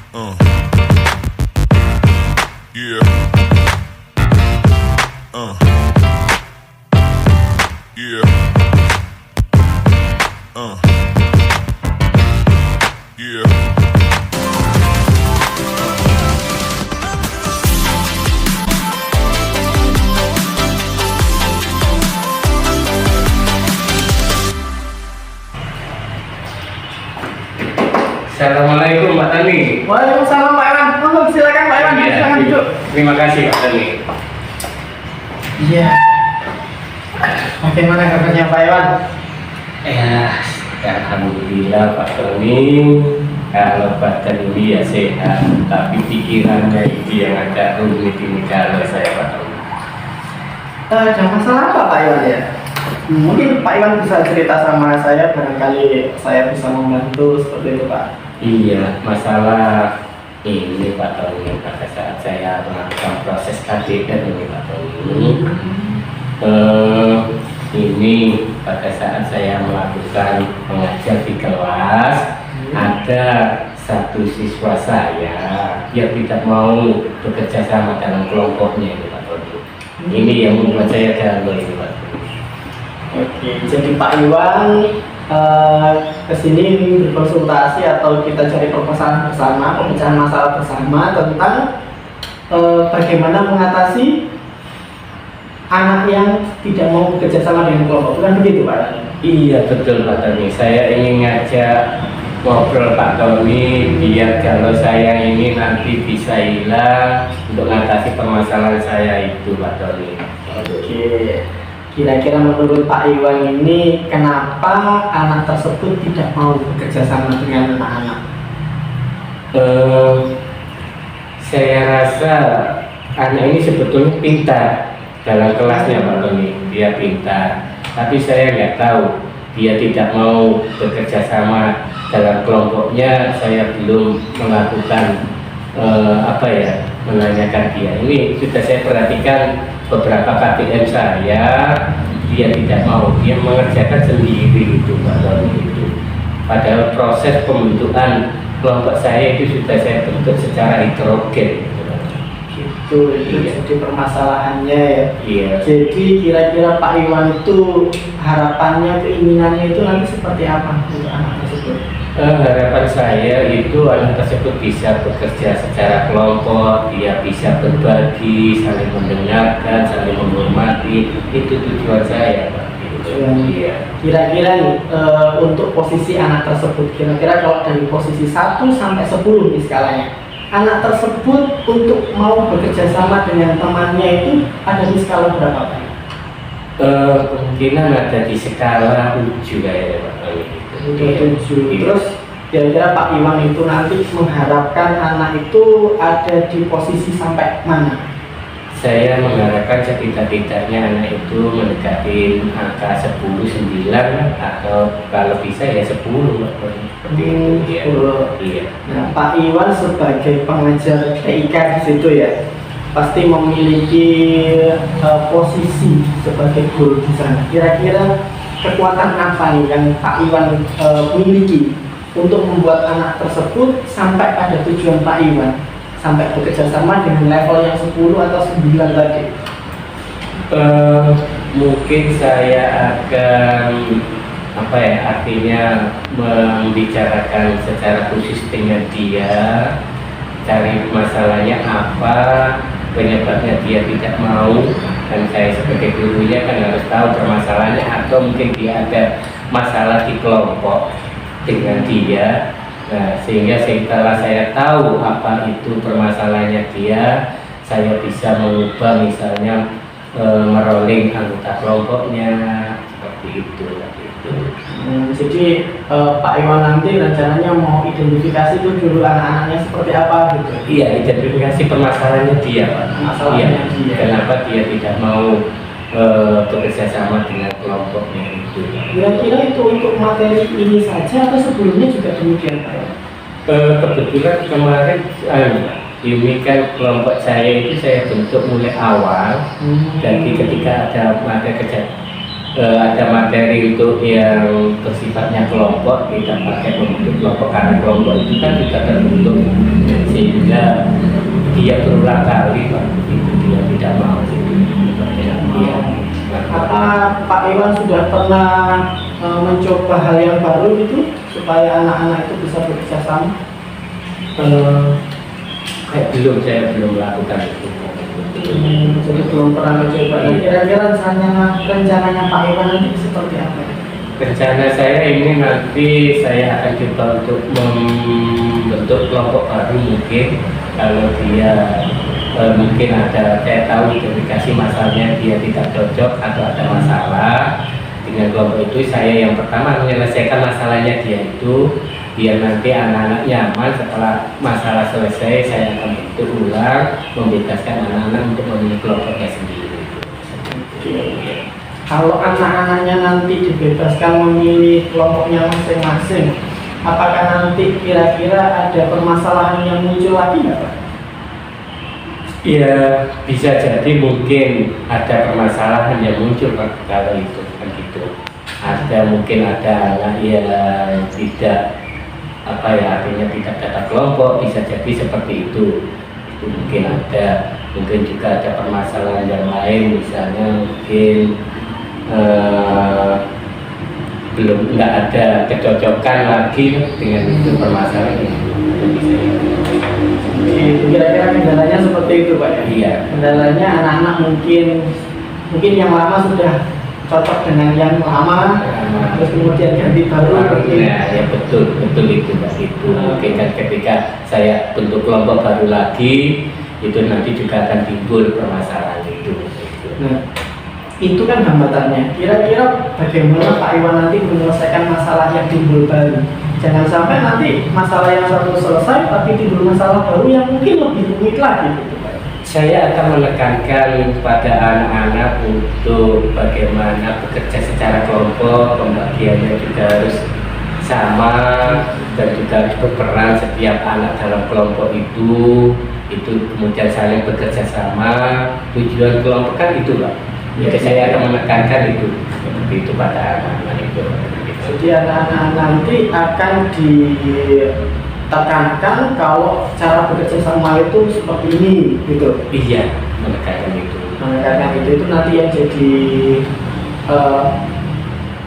Uh, yeah. Yeah. Yeah. Assalamualaikum Pak Tani. Waalaikumsalam Pak Iwan. Monggo silakan Pak Iwan, Iya, silakan duduk. Terima kasih Pak Tani. Iya. Bagaimana kabarnya Pak Iwan? Alhamdulillah Pak Tani. Kalau badan ini ya sehat, tapi pikirannya itu yang agak rumit ini kalau saya Pak Tani. Ada masalah apa Pak Iwan ya? Mungkin Pak Iwan bisa cerita sama saya, barangkali saya bisa membantu seperti itu Pak. Iya, masalah ini Pak Tony, pada saat saya melakukan proses KDR ini Pak Tony, ini pada saat saya melakukan mengajar di kelas, ada satu siswa saya yang tidak mau bekerja sama dalam kelompoknya ini Pak Tony. Ini yang membuat saya galau ini Pak Tony. Oke, jadi Pak Iwan kesini ingin berkonsultasi atau kita cari permasalahan bersama, pemecahan masalah bersama tentang bagaimana mengatasi anak yang tidak mau bekerja sama dengan kelompok, bukan begitu Pak? Iya betul Pak Tony, saya ingin ngajak ngobrol Pak Tony biar kalau saya ini nanti bisa hilang untuk mengatasi permasalahan saya itu Pak Tony. Oke, kira-kira menurut Pak Iwan ini kenapa anak tersebut tidak mau bekerja sama dengan anak-anak? Saya rasa anak ini sebetulnya pintar dalam kelasnya Pak Tony, dia pintar, tapi saya nggak tahu dia tidak mau bekerja sama dalam kelompoknya. Saya belum melakukan menanyakan dia. Ini sudah saya perhatikan beberapa KTM saya, dia tidak mau, dia mengerjakan sendiri itu Pak Tony itu. Padahal proses pembentukan kelompok saya itu sudah saya bentuk secara heterogen. Itu Iya. jadi permasalahannya ya. Iya. Jadi kira-kira Pak Iwan itu harapannya, keinginannya itu nanti seperti apa untuk anak tersebut? Harapan saya itu anak tersebut bisa bekerja secara kelompok, dia bisa berbagi, saling mendengarkan, saling menghormati. Itu tujuan saya Pak. Iya. Kira-kira nih, untuk posisi anak tersebut, kira-kira kalau dari posisi 1 sampai 10 nih skalanya, anak tersebut untuk mau bekerja sama dengan temannya itu ada di skala berapa Pak? Kemungkinan ada di skala 7 kayaknya Pak. Untuk 7. Terus kira-kira Pak Iwan itu nanti mengharapkan anak itu ada di posisi sampai mana? Saya mengharapkan setidak-tidaknya anak itu mendekati angka 10, 9 atau kalau bisa ya 10 Pak. Seperti itu ya. 10. Iya. Nah, Pak Iwan sebagai pengajar TIK di situ ya, pasti memiliki posisi sebagai guru di sana. Kira-kira kekuatan apa nih yang Pak Iwan miliki untuk membuat anak tersebut sampai pada tujuan Pak Iwan, sampai bekerja sama dengan level yang 10 atau 9 tadi? Mungkin saya akan artinya membicarakan secara khusus dengan dia, cari masalahnya apa, penyebabnya dia tidak mau, dan saya sebagai gurunya kan harus tahu permasalahannya, atau mungkin dia ada masalah di kelompok dengan dia. Nah, sehingga setelah saya tahu apa itu permasalahannya dia, saya bisa mengubah misalnya merolling anggota kelompoknya seperti itu. Jadi Pak Iwan nanti rencananya mau identifikasi itu dulu anak-anaknya seperti apa gitu? Iya, identifikasi permasalahannya dia Pak. Masalahnya dia. Kenapa dia tidak mau bekerja sama dengan kelompoknya itu? Kira-kira itu untuk materi ini saja atau sebelumnya juga demikian Pak? Kebetulan kemarin ini kan kelompok saya itu saya bentuk mulai awal. Jadi ketika ada materi untuk yang bersifatnya kelompok, kita pakai membentuk kelompok, karena kelompok itu kan juga terbentuk sehingga dia berulang kali Pak, itu dia tidak mau dia. Apa Pak Iwan sudah pernah mencoba hal yang baru itu supaya anak-anak itu bisa bekerja sama? Saya belum melakukan itu. Jadi belum pernah mencoba. Kira-kira rencananya Pak Iwan nanti seperti apa? Rencana saya ini nanti saya akan coba untuk membentuk kelompok baru mungkin kalau dia mungkin ada, saya tahu identifikasi masalahnya dia tidak cocok atau ada masalah dengan kelompok itu, saya yang pertama menyelesaikan masalahnya dia itu biar nanti anak-anak nyaman. Setelah masalah selesai saya akan bentuk ulang, membebaskan anak-anak untuk memilih kelompoknya sendiri. Kalau anak-anaknya nanti dibebaskan memilih kelompoknya masing-masing, apakah nanti kira-kira ada permasalahan yang muncul lagi nggak Pak? Ya bisa jadi mungkin ada permasalahan yang muncul Pak, kalau itu kan gitu. Ada mungkin ada anak yang tidak artinya tidak data kelompok, bisa jadi seperti itu mungkin ada. Mungkin juga ada permasalahan yang lain, misalnya mungkin belum nggak ada kecocokan lagi dengan itu permasalahan itu. Kira-kira kendalanya seperti itu Pak ya? Iya. Kendalanya anak-anak mungkin yang lama sudah cocok dengan yang lama, terus kemudian ganti baru. Ya betul itu Pak, itu mungkin kan ketika saya bentuk kelompok baru lagi itu nanti juga akan timbul permasalahan itu. Nah, itu kan hambatannya. Kira-kira bagaimana Pak Iwan nanti menyelesaikan masalah yang timbul baru? Jangan sampai nanti masalah yang satu selesai tapi timbul masalah baru yang mungkin lebih rumit lagi gitu Pak. Saya akan menekankan pada anak-anak untuk bagaimana bekerja secara kelompok, pembagiannya juga harus sama dan juga harus berperan setiap anak dalam kelompok itu kemudian saling bekerja sama. Tujuan kelompok kan itu Pak. Jadi saya akan menekankan itu seperti itu pada anak-anak itu. Jadi anak-anak nanti akan ditekankan kalau cara bekerja sama itu seperti ini gitu. Iya, menekankan itu. Menekankan itu nanti yang jadi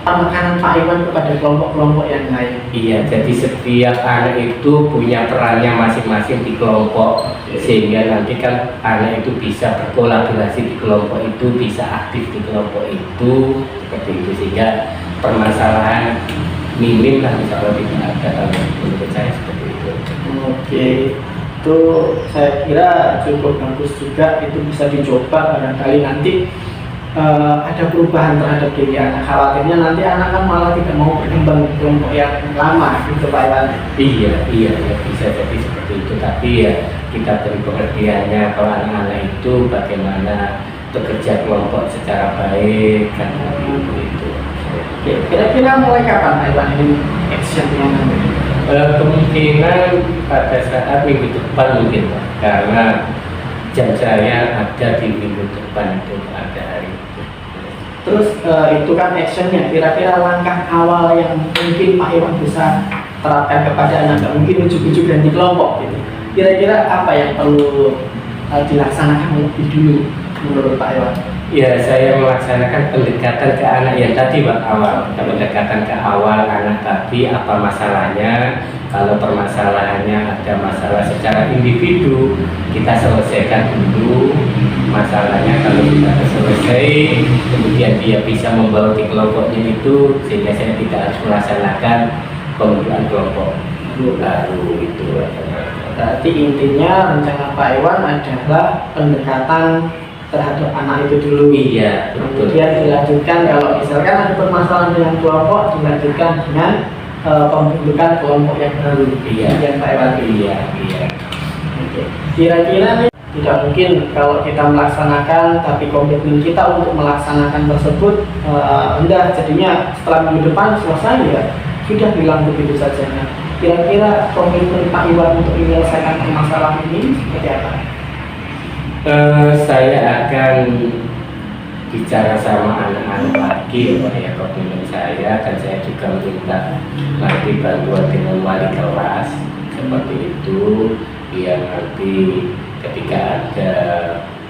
penekanan Pak Iwan kepada kelompok-kelompok yang lain. Iya, jadi setiap anak itu punya perannya masing-masing di kelompok, sehingga nanti kan anak itu bisa berkolaborasi di kelompok itu, bisa aktif di kelompok itu, seperti itu, sehingga permasalahan minim lah misalnya tidak ada, kalau menurut saya seperti itu. Oke, itu saya kira cukup bagus juga, itu bisa dicoba barangkali nanti ada perubahan terhadap diri anak. Khawatirnya nanti anak kan malah tidak mau berkembang di kelompok yang lama gitu Pak Iwan. Iya, bisa jadi seperti itu, tapi ya kita beri pengertiannya kalau anak-anak itu bagaimana bekerja kelompok secara baik kan itu. Oke, kira-kira mulai kapan Pak Iwan ini actionnya nanti? Kemungkinan pada saat minggu depan mungkin Pak, karena jam saya ada di minggu depan itu ada hari itu. Terus itu kan actionnya, kira-kira langkah awal yang mungkin Pak Iwan bisa terapkan kepada anak, nggak mungkin ujuk-ujuk ganti kelompok gitu. Kira-kira apa yang perlu dilaksanakan lebih dulu menurut Pak Iwan? Ya, saya melaksanakan pendekatan ke anak yang tadi Pak awal. Pendekatan ke awal anak tadi apa masalahnya. Kalau permasalahannya ada masalah secara individu, kita selesaikan dulu masalahnya. Kalau sudah selesai, kemudian dia bisa membawa di kelompoknya itu, sehingga saya tidak harus melaksanakan pembentukan kelompok baru itu. Berarti intinya rencana Pak Iwan adalah pendekatan terhadap anak itu dulu. Iya, betul. Kemudian dilanjutkan kalau misalkan ada permasalahan dengan kelompok, dilanjutkan dengan pembentukan kelompok yang baru. Iya, yang Pak Iwan. Iya. Oke. Kira-kira nih, tidak mungkin kalau kita melaksanakan tapi komitmen kita untuk melaksanakan tersebut rendah, jadinya setelah minggu depan selesai ya sudah bilang begitu saja. Nah, kira-kira komitmen Pak Iwan untuk menyelesaikan permasalahan ini seperti apa? Saya akan bicara sama anak-anak lagi ya komitmen saya, dan saya juga minta nanti bantuan dengan wali kelas seperti itu, biar nanti ketika ada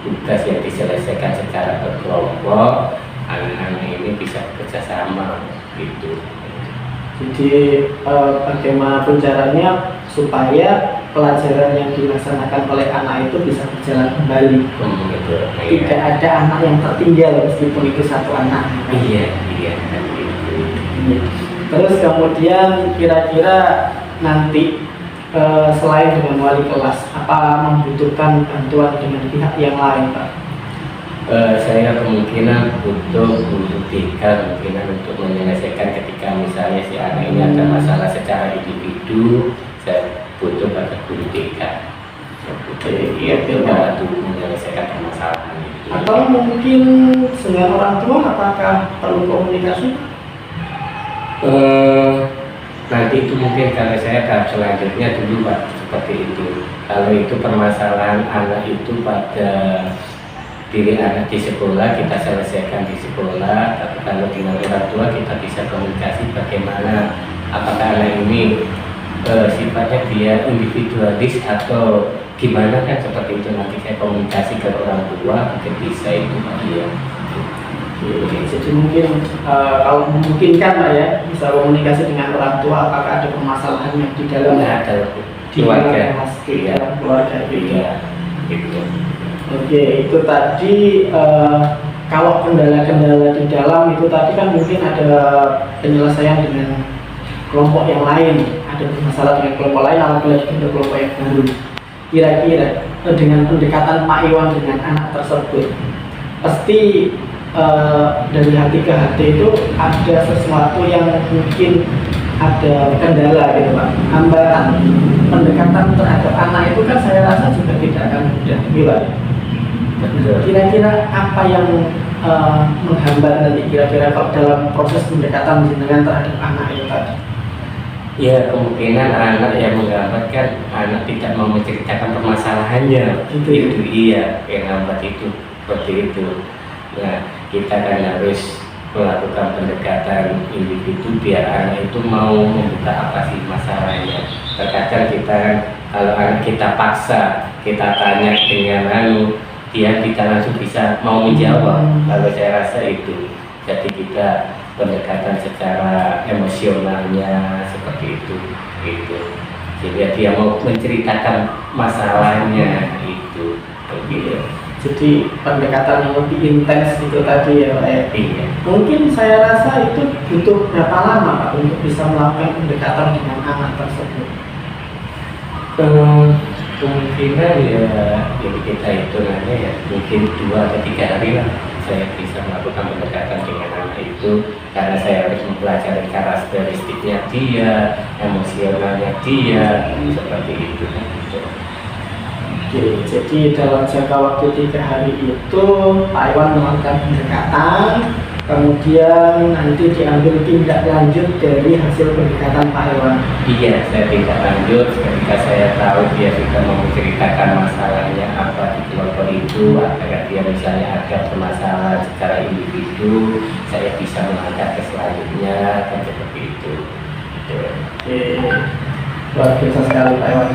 tugas yang diselesaikan secara berkelompok, anak-anak ini bisa bekerja sama gitu. Jadi bagaimana caranya supaya pelajaran yang dilaksanakan oleh anak itu bisa berjalan kembali. Gitu. Tidak ada anak yang tertinggal meskipun itu satu anak. Iya kan gitu. Iya. Terus kemudian kira-kira nanti selain dengan wali kelas, apa membutuhkan bantuan dengan pihak yang lain, Pak? Saya kemungkinan butuh guru TK, kemungkinan untuk menyelesaikan ketika misalnya si anak ini ada masalah secara individu, saya butuh pada guru TK. Iya, untuk menyelesaikan permasalahan itu. Atau mungkin dengan orang tua, apakah perlu komunikasi? Nanti itu mungkin kalau saya tahap selanjutnya dulu Pak, seperti itu. Kalau itu permasalahan anak itu pada diri anak di sekolah, kita selesaikan di sekolah. Tapi kalau dengan orang tua kita bisa komunikasi bagaimana, apakah anak ini sifatnya dia individualis atau gimana, kan seperti itu. Nanti saya komunikasi ke orang tua mungkin bisa itu Pak. Iya. Jadi mungkin kalau memungkinkan Pak ya, bisa komunikasi dengan orang tua apakah ada permasalahan yang di dalam keluarga. Keluarga itu. Iya, gitu. Oke, itu tadi kalau kendala-kendala di dalam itu tadi kan mungkin ada penyelesaian dengan kelompok yang lain, ada masalah dengan kelompok lain, apalagi dengan kelompok yang baru. Kira-kira dengan pendekatan Pak Iwan dengan anak tersebut, pasti dari hati ke hati itu ada sesuatu yang mungkin ada kendala gitu Pak, hambatan. Pendekatan terhadap anak itu kan saya rasa juga tidak akan mudah, gitu. Kira-kira apa yang menghambat nanti kira-kira kalau dalam proses pendekatan dengan terhadap anak itu tadi? Ya, kemungkinan anak yang menghambat kan anak tidak mau menceritakan permasalahannya. Itu iya yang hambat itu, seperti itu. Nah, kita kan harus melakukan pendekatan individu biar anak itu mau membuka apa sih masalahnya. Terkadang kita kan kalau anak kita paksa, kita tanya dengan dia tidak langsung bisa mau menjawab. Kalau saya rasa itu, jadi kita pendekatan secara emosionalnya seperti itu, gitu. Sehingga dia mau menceritakan masalahnya itu, begitu. Jadi pendekatan yang lebih intens itu tadi ya Pak ya. Iya. Mungkin saya rasa itu butuh berapa lama Pak untuk bisa melakukan pendekatan dengan anak tersebut? Kemungkinan ya, jadi kita hitungannya ya mungkin 2 atau 3 hari lah saya bisa melakukan pendekatan dengan anak itu, karena saya harus mempelajari karakteristiknya dia, emosionalnya dia, seperti itu. Oke, jadi dalam jangka waktu 3 hari itu Pak Iwan melakukan pendekatan, kemudian nanti diambil tindak lanjut dari hasil pendekatan Pak Iwan. Iya, saya tindak lanjut ketika saya tahu dia sudah mau menceritakan masalahnya apa di kelompok itu, agar dia misalnya ada permasalahan secara individu, saya bisa mengangkat ke selanjutnya, dan seperti itu. Oke, luar biasa sekali Pak Iwan.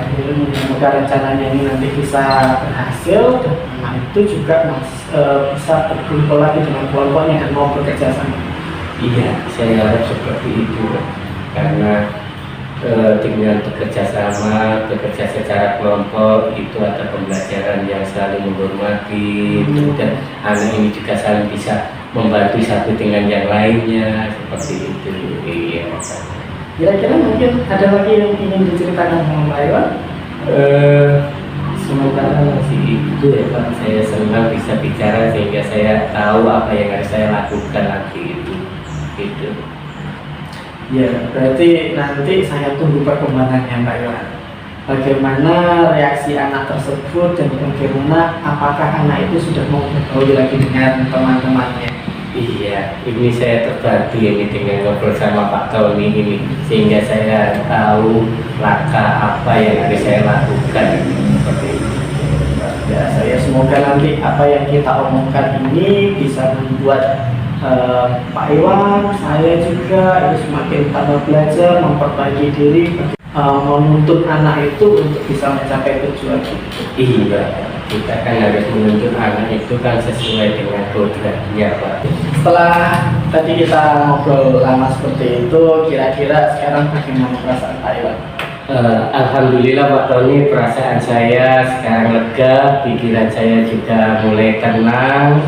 Semoga rencananya ini nanti bisa berhasil dan anak itu juga bisa berkumpul lagi dengan kelompoknya dan mau bekerja sama. Iya, saya harap seperti itu, karena dengan bekerja sama, bekerja secara kelompok itu ada pembelajaran yang saling menghormati, dan anak ini juga saling bisa membantu satu dengan yang lainnya, seperti itu. Iya. Kira-kira mungkin ada lagi yang ingin diceritakan sama Pak Iwan? Sementara masih itu ya Pak, saya senang bisa bicara sehingga saya tahu apa yang harus saya lakukan lagi itu. Ya, berarti nanti saya tunggu perkembangannya Pak Iwan. Bagaimana reaksi anak tersebut dan bagaimana apakah anak itu sudah mau bergaul lagi dengan teman-temannya. Iya, ini saya terbantu ini dengan ngobrol sama Pak Tony ini, sehingga saya tahu langkah apa yang harus saya lakukan seperti itu. Ya, saya semoga nanti apa yang kita omongkan ini bisa membuat Pak Iwan, saya juga itu semakin tambah belajar, memperbaiki diri. menuntut anak itu untuk bisa mencapai tujuan itu. Iya, kita kan harus menuntut anak itu kan sesuai dengan kodratnya Pak. Setelah tadi kita ngobrol lama seperti itu, kira-kira sekarang bagaimana perasaan Pak Iwan? Alhamdulillah Pak Tony, perasaan saya sekarang lega, pikiran saya juga mulai tenang.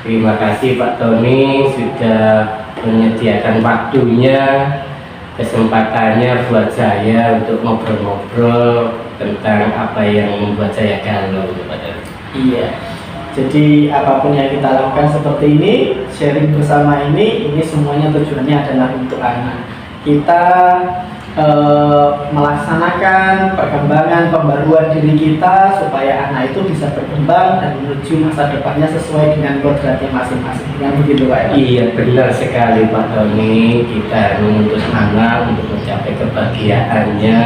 Terima kasih Pak Tony sudah menyediakan waktunya, kesempatannya buat saya untuk ngobrol-ngobrol tentang apa yang membuat saya galau Pak Tony. Iya. Jadi apapun yang kita lakukan seperti ini, sharing bersama ini semuanya tujuannya adalah untuk anak. Kita melaksanakan perkembangan pembaruan diri kita supaya anak itu bisa berkembang dan menuju masa depannya sesuai dengan kodratnya masing-masing. Yang begitu Pak. Iya benar sekali Pak Tony, kita menuntut anak untuk mencapai kebahagiaannya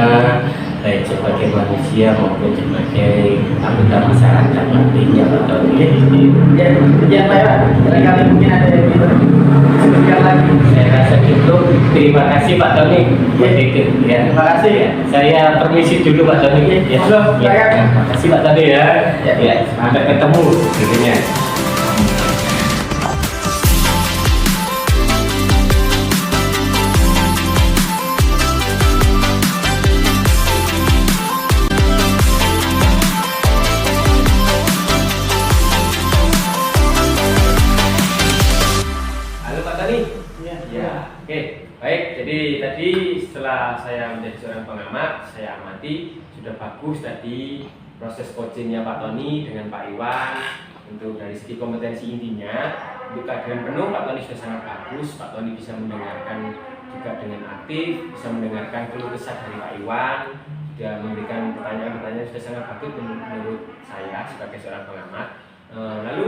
baik sebagai manusia maupun sebagai anggota masyarakat nantinya Pak Tony. Ya, demikian Pak Iwan. Barangkali mungkin ada yang disebutkan lagi. Saya rasa cukup. Terima kasih Pak Tony. Ya. Terima kasih. Ya. Saya permisi dulu Pak Tony. Ya. Halo, silakan. Terima kasih Pak Tony ya. Ya. Sampai ketemu gitu. Halo Pak Tony. Ya. Ya, oke, baik. Jadi tadi setelah saya menjadi seorang pengamat, saya amati sudah bagus tadi proses coachingnya Pak Tony dengan Pak Iwan. Untuk dari segi kompetensi intinya, untuk kehadiran penuh Pak Tony sudah sangat bagus. Pak Tony bisa mendengarkan juga dengan aktif, bisa mendengarkan keluh kesah dari Pak Iwan, sudah memberikan pertanyaan-pertanyaan sudah sangat bagus menurut saya sebagai seorang pengamat. Lalu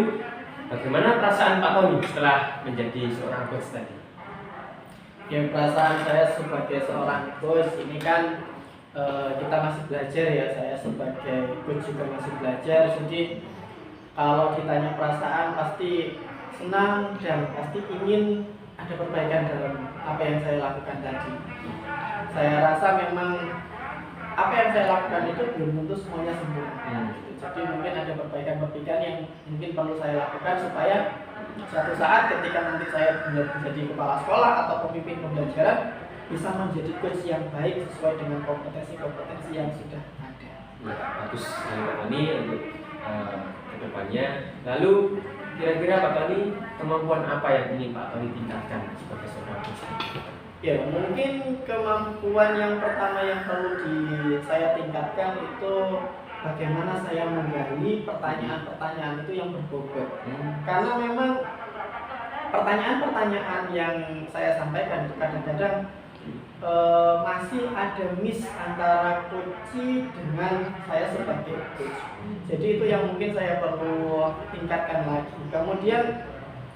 bagaimana perasaan Pak Tony setelah menjadi seorang coach tadi? Ya, perasaan saya sebagai seorang coach ini kan kita masih belajar ya. Saya sebagai coach juga masih belajar. Jadi kalau ditanya perasaan pasti senang dan pasti ingin ada perbaikan dalam apa yang saya lakukan tadi. Saya rasa memang apa yang saya lakukan itu belum tentu semuanya sempurna. Jadi mungkin ada perbaikan-perbaikan yang mungkin perlu saya lakukan supaya suatu saat ketika nanti saya benar menjadi kepala sekolah atau pemimpin pembelajaran bisa menjadi coach yang baik sesuai dengan kompetensi-kompetensi yang sudah ada. Ya, bagus sekali Pak Tony untuk kedepannya. Lalu kira-kira Pak Tony kemampuan apa yang ingin Pak Tony tingkatkan sebagai seorang coach? Ya, mungkin kemampuan yang pertama yang perlu saya tingkatkan itu bagaimana saya menggali pertanyaan-pertanyaan itu yang berbobot. Karena memang pertanyaan-pertanyaan yang saya sampaikan itu kadang-kadang masih ada miss antara coach dengan saya sebagai coach. Jadi itu yang mungkin saya perlu tingkatkan lagi. Kemudian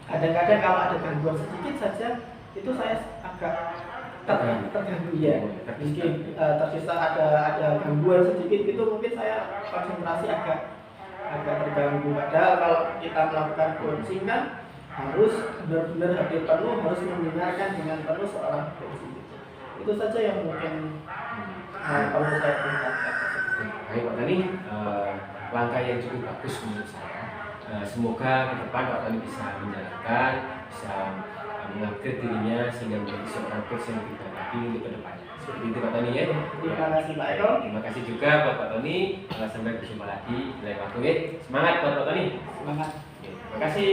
kadang-kadang kalau ada gangguan sedikit saja itu saya agak terganggu ya. Mungkin tersisa ada gangguan sedikit itu mungkin saya konsentrasi agak terganggu. Padahal kalau kita melakukan coaching kan harus benar-benar hadir penuh, harus mendengarkan dengan penuh seorang coach. Itu saja yang mungkin perlu saya tingkatkan. Baik Pak Tony, langkah yang cukup bagus menurut saya. Semoga ke depan Pak Tony bisa menjalankan, bisa mengupgrade dirinya sehingga menjadi seorang coach yang lebih baik lagi untuk ke depannya. Seperti itu Pak Tony ya. Terima kasih Pak Eko. Terima kasih juga buat Pak Tony. Sampai berjumpa lagi di lain waktu ya. Semangat buat Pak Tony. Semangat. Terima kasih.